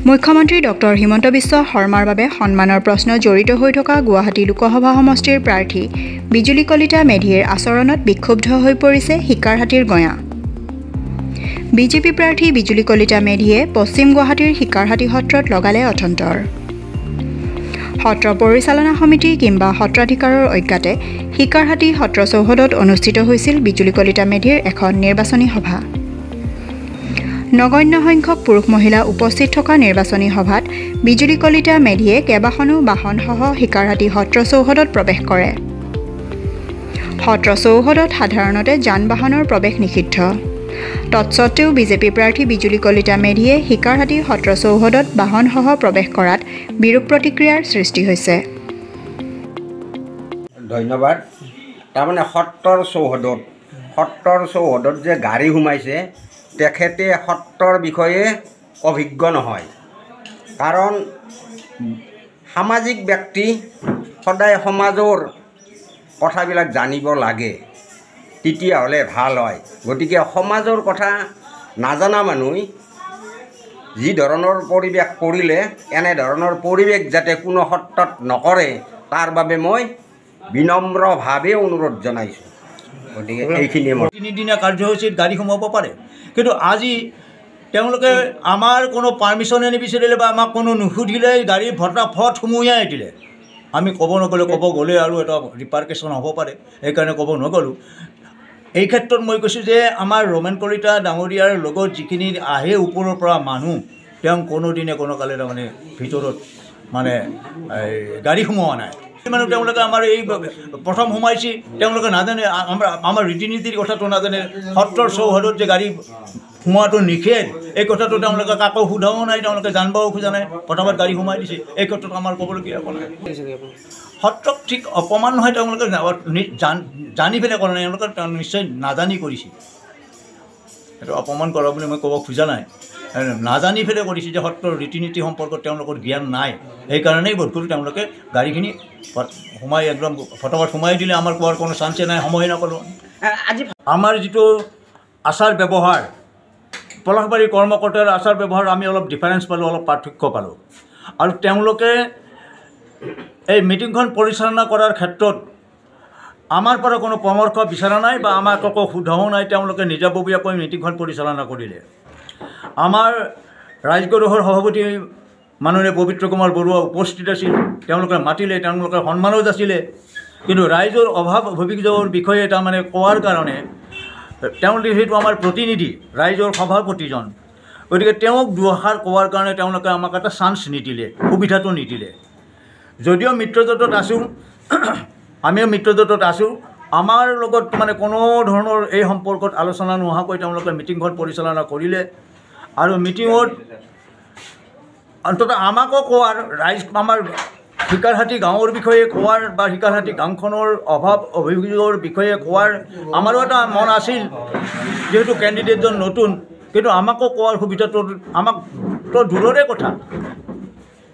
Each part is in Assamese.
মুখ্যমন্ত্ৰী ডক্টৰ হিমন্ত বিশ্ব শৰ্মাৰ বাবে সন্মানৰ প্ৰশ্ন জড়িত হৈ থকা গুৱাহাটী লোকসভা সমষ্টিৰ প্ৰাৰ্থী বিজুলী কলিতা মেধিৰ আচৰণত বিক্ষুব্ধ হৈ পৰিছে শিকাৰহাটীৰ গঞা। বিজেপি প্ৰাৰ্থী বিজুলী কলিতা মেধিয়ে পশ্চিম গুৱাহাটীৰ শিকাৰহাটী সত্ৰত লগালে অথন্তৰ। সত্ৰ পৰিচালনা সমিতি কিংবা সত্ৰাধিকাৰৰ অজ্ঞাতে শিকাৰহাটী সত্ৰ চৌহদত অনুষ্ঠিত হৈছিল বিজুলী কলিতা মেধিৰ এখন নিৰ্বাচনী সভা। নগণ্য সংখ্যক পুৰুষ মহিলা উপস্থিত থকা নিৰ্বাচনী সভাত বিজুলী কলিতা মেধিয়ে কেইবাখনো বাহনসহ শিকাৰহাটী সত্ৰ চৌহদত প্ৰৱেশ কৰে। সত্ৰ চৌহদত সাধাৰণতে যান বাহনৰ প্ৰৱেশ নিষিদ্ধ। তৎসত্ত্বেও বিজেপি প্ৰাৰ্থী বিজুলী কলিতা মেধিয়ে শিকাৰহাটী সত্ৰ চৌহদত বাহনসহ প্ৰৱেশ কৰাত বিৰূপ প্ৰতিক্ৰিয়াৰ সৃষ্টি হৈছে। ধন্যবাদ। তাৰমানে সত্ৰৰ চৌহদত যে গাড়ী সোমাইছে তেখেতে সত্ৰৰ বিষয়ে অভিজ্ঞ নহয়। কাৰণ সামাজিক ব্যক্তি সদায় সমাজৰ কথাবিলাক জানিব লাগে, তেতিয়াহ'লে ভাল হয়। গতিকে সমাজৰ কথা নাজানা মানুহ যি ধৰণৰ পৰিৱেশ কৰিলে এনেধৰণৰ পৰিৱেশ যাতে কোনো সত্ৰত নকৰে তাৰ বাবে মই বিনম্ৰভাৱে অনুৰোধ জনাইছোঁ। গতিকে এইখিনিয়ে মই তিনিদিনীয়া কাৰ্যসূচীত গাড়ী সোমাব পাৰে, কিন্তু আজি তেওঁলোকে আমাৰ কোনো পাৰ্মিশ্যনে নিবিচাৰিলে বা আমাক কোনো নুসুধিলে গাড়ী ফটাফট সুমুৱাই দিলে। আমি ক'ব নগ'লে ক'ব গ'লে আৰু এটা ৰিপাৰ্কেশ্যন হ'ব পাৰে, সেইকাৰণে ক'ব নগ'লোঁ। এই ক্ষেত্ৰত মই কৈছোঁ যে আমাৰ ৰমেন কলিতা ডাঙৰীয়াৰ লগত যিখিনি আহে ওপৰৰ পৰা মানুহ, তেওঁ কোনোদিনে কোনো কালে তাৰমানে ভিতৰত মানে গাড়ী সোমোৱা নাই। মানে তেওঁলোকে আমাৰ এই প্ৰথম সোমাইছে, তেওঁলোকে নাজানে, আমাৰ ৰীতি নীতিৰ কথাটো নাজানে। সত্ৰৰ চৌহদত যে গাড়ী সোমোৱাটো নিষেধ এই কথাটো তেওঁলোকে কাকো সোধাও নাই, তেওঁলোকে জানিবও খোজা নাই, পটাপট গাড়ী সোমাই দিছে। এই ক্ষেত্ৰত আমাৰ ক'বলগীয়া একো নাই। সত্ৰক ঠিক অপমান নহয়, তেওঁলোকে জানি পেলাই কৰা নাই, তেওঁলোকে নিশ্চয় নাজানি কৰিছে। সেইটো অপমান কৰা বুলি মই ক'ব খোজা নাই, নাজানি পেলাই কৰিছে যে সত্ৰৰ ৰীতি নীতি সম্পৰ্কত তেওঁলোকৰ জ্ঞান নাই। সেইকাৰণেই বোধকৰোঁ তেওঁলোকে গাড়ীখিনি সোমাই একদম ফটাফট সোমাই দিলে। আমাৰ কোৱাৰ কোনো চান্সে নাই, সময় নাপালোঁ। আজি আমাৰ যিটো আচাৰ ব্যৱহাৰ, পলাশবাৰীৰ কৰ্মকৰ্তাৰ আচাৰ ব্যৱহাৰ আমি অলপ ডিফাৰেঞ্চ পালোঁ, অলপ পাৰ্থক্য পালোঁ। আৰু তেওঁলোকে এই মিটিংখন পৰিচালনা কৰাৰ ক্ষেত্ৰত আমাৰ পৰা কোনো পৰামৰ্শ বিচৰা নাই বা আমাক একো সোধাও নাই। তেওঁলোকে নিজাববীয়াকৈ মিটিংখন পৰিচালনা কৰিলে। আমাৰ ৰাজগড়ৰ সভাপতি মাননীয় পবিত্ৰ কুমাৰ বৰুৱা উপস্থিত আছিল, তেওঁলোকে মাতিলে, তেওঁলোকে সন্মানো যাচিলে, কিন্তু ৰাইজৰ অভাৱ অভিযোগৰ বিষয়ে তাৰমানে কোৱাৰ কাৰণে তেওঁলোকে সেইটো আমাৰ প্ৰতিনিধি, ৰাইজৰ সভাপতিজন, গতিকে তেওঁক দুআষাৰ কোৱাৰ কাৰণে তেওঁলোকে আমাক এটা চান্স নিদিলে, সুবিধাটো নিদিলে। যদিও মিত্ৰজোঁটত আছোঁ, আমিও মিত্ৰজোঁটত আছোঁ, আমাৰ লগত মানে কোনো ধৰণৰ এই সম্পৰ্কত আলোচনা নোহোৱাকৈ তেওঁলোকে মিটিংখন পৰিচালনা কৰিলে। আৰু মিটিঙত অন্ততঃ আমাকো কোৱাৰ, ৰাইজ আমাৰ শিকাৰহাটী গাঁৱৰ বিষয়ে কোৱাৰ বা শিকাৰহাটী গাঁওখনৰ অভাৱ অভিযোগৰ বিষয়ে কোৱাৰ আমাৰো এটা মন আছিল, যিহেতু কেণ্ডিডেটজন নতুন। কিন্তু আমাকো কোৱাৰ সুবিধাটো আমাকতো দূৰৰে কথা,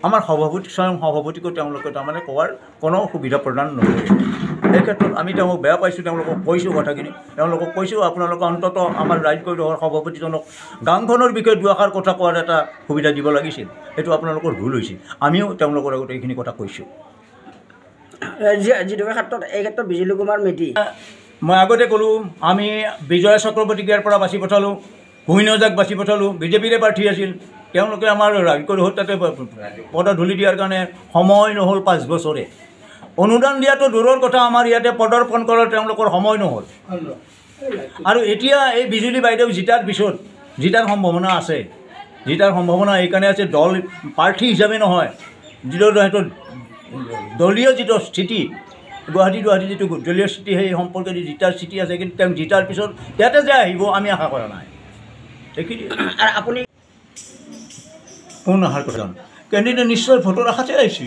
আমাৰ সভাপতি স্বয়ং সভাপতিকো তেওঁলোকে তাৰমানে কোৱাৰ কোনো সুবিধা প্ৰদান নকৰে। এই ক্ষেত্ৰত আমি তেওঁক বেয়া পাইছোঁ। তেওঁলোকক কৈছোঁ কথাখিনি, তেওঁলোকক কৈছোঁ আপোনালোকে অন্ততঃ আমাৰ ৰাজগড়ৰ সভাপতিজনক গাঁওখনৰ বিষয়ে দুআষাৰ কথা কোৱাৰ এটা সুবিধা দিব লাগিছিল। সেইটো আপোনালোকৰ ভুল হৈছে। আমিও তেওঁলোকৰ আগতে এইখিনি কথা কৈছোঁ। যিটো ক্ষেত্ৰত এই ক্ষেত্ৰত বিজুলী কুমাৰ মেধি, মই আগতে ক'লোঁ, আমি বিজয় চক্ৰৱৰ্তীক ইয়াৰ পৰা বাছি পঠালোঁ, কুহিন ওজাক বাছি পঠালোঁ, বিজেপিৰে প্ৰাৰ্থী আছিল। তেওঁলোকে আমাৰ ৰাজগড় তাতে পদধূলি দিয়াৰ কাৰণে সময় নহ'ল 5 বছৰে। অনুদান দিয়াটো দূৰৰ কথা, আমাৰ ইয়াতে পদাৰ্পণ কৰাৰ তেওঁলোকৰ সময় নহ'ল। আৰু এতিয়া এই বিজুলী বাইদেউ জিতাৰ পিছত জিতাৰ সম্ভাৱনা আছে, জিতাৰ সম্ভাৱনা এইকাৰণে আছে, দল প্ৰাৰ্থী হিচাপে নহয়, যিটো সেইটো দলীয় যিটো স্থিতি, গুৱাহাটী যিটো দলীয় স্থিতি, সেই সম্পৰ্কে জিতাৰ স্থিতি আছে। কিন্তু তেওঁ জিতাৰ পিছত ইয়াতে যে আহিব আমি আশা কৰা নাই। সেইখিনি আপুনি কোন আশাৰ কথা? কেণ্ডিডেট নিশ্চয় ভোটৰ আশাতে আহিছে,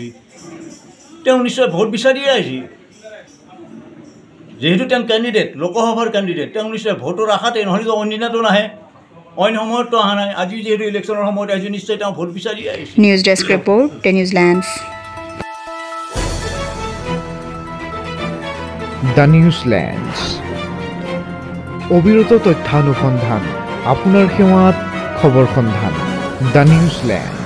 তেওঁ নিশ্চয় ভোট বিচাৰিয়ে আহিছে। যিহেতু তেওঁ কেণ্ডিডেট, লোকসভাৰ কেণ্ডিডেট, তেওঁ নিশ্চয় ভোটৰ আশাতে, নহ'লেতো অন্য দিনাতো নাহে, অইন সময়ততো অহা নাই। আজি যিহেতু ইলেকশ্যনৰ সময়ত আহিছে, নিশ্চয় তেওঁ ভোট বিচাৰিয়ে আহিছে। নিউজ ডেস্ক ৰিপৰ্ট, দ্য নিউজিলেণ্ডছ। দ্য নিউজিলেণ্ডছ, অবিৰত তথ্যানুসন্ধান, আপোনাৰ সেৱাত খবৰ সন্ধান। The New Zealand.